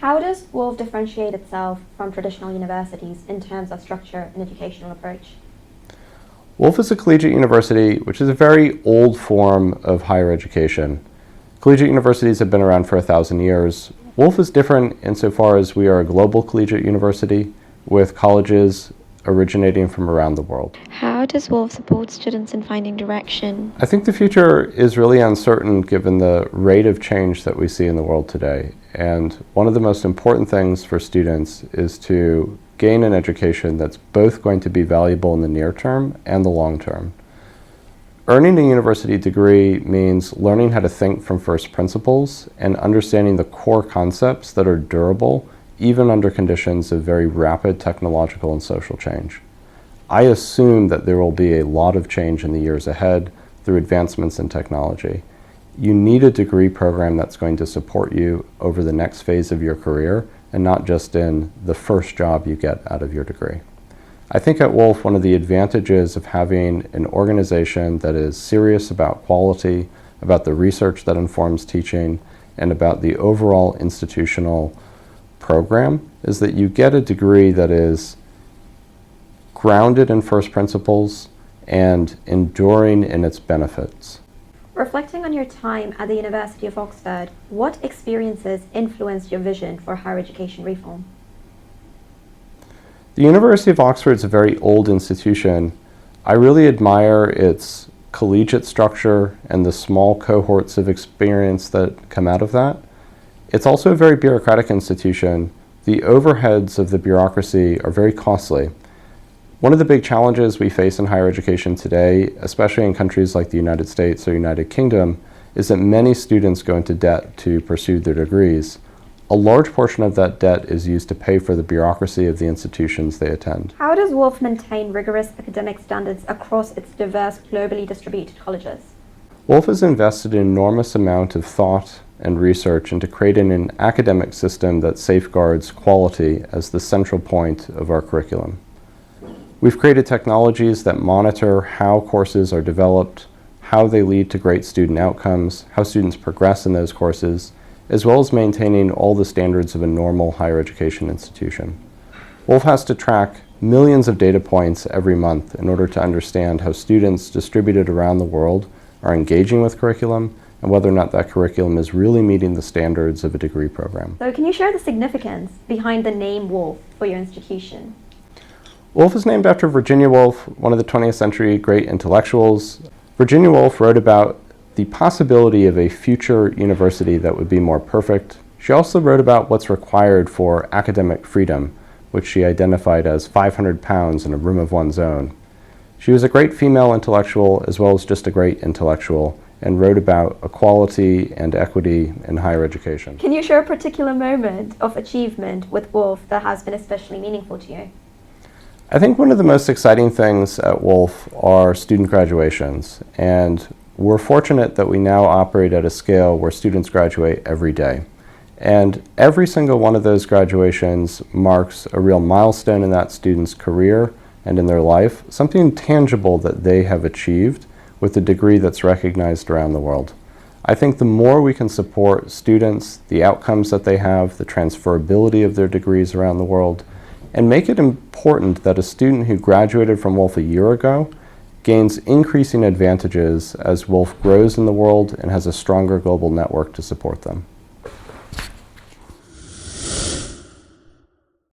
How does Woolf differentiate itself from traditional universities in terms of structure and educational approach? Woolf is a collegiate university, which is a very old form of higher education. Collegiate universities have been around for 1,000 years. Woolf is different insofar as we are a global collegiate university with colleges originating from around the world. How does Woolf support students in finding direction? I think the future is really uncertain given the rate of change that we see in the world today. And one of the most important things for students is to gain an education that's both going to be valuable in the near term and the long term. Earning a university degree means learning how to think from first principles and understanding the core concepts that are durable even under conditions of very rapid technological and social change. I assume that there will be a lot of change in the years ahead through advancements in technology. You need a degree program that's going to support you over the next phase of your career and not just in the first job you get out of your degree. I think at Woolf, one of the advantages of having an organization that is serious about quality, about the research that informs teaching, and about the overall institutional program is that you get a degree that is grounded in first principles and enduring in its benefits. Reflecting on your time at the University of Oxford, what experiences influenced your vision for higher education reform? The University of Oxford is a very old institution. I really admire its collegiate structure and the small cohorts of experience that come out of that. It's also a very bureaucratic institution. The overheads of the bureaucracy are very costly. One of the big challenges we face in higher education today, especially in countries like the United States or United Kingdom, is that many students go into debt to pursue their degrees. A large portion of that debt is used to pay for the bureaucracy of the institutions they attend. How does Woolf maintain rigorous academic standards across its diverse, globally distributed colleges? Woolf has invested an enormous amount of thought and research into creating an academic system that safeguards quality as the central point of our curriculum. We've created technologies that monitor how courses are developed, how they lead to great student outcomes, how students progress in those courses, as well as maintaining all the standards of a normal higher education institution. Woolf has to track millions of data points every month in order to understand how students distributed around the world are engaging with curriculum and whether or not that curriculum is really meeting the standards of a degree program. So can you share the significance behind the name Woolf for your institution? Woolf is named after Virginia Woolf, one of the 20th century great intellectuals. Virginia Woolf wrote about the possibility of a future university that would be more perfect. She also wrote about what's required for academic freedom, which she identified as 500 pounds in a room of one's own. She was a great female intellectual as well as just a great intellectual, and wrote about equality and equity in higher education. Can you share a particular moment of achievement with Woolf that has been especially meaningful to you? I think one of the most exciting things at Woolf are student graduations, and we're fortunate that we now operate at a scale where students graduate every day. And every single one of those graduations marks a real milestone in that student's career and in their life, something tangible that they have achieved with a degree that's recognized around the world. I think the more we can support students, the outcomes that they have, the transferability of their degrees around the world, and make it important that a student who graduated from Woolf a year ago gains increasing advantages as Woolf grows in the world and has a stronger global network to support them.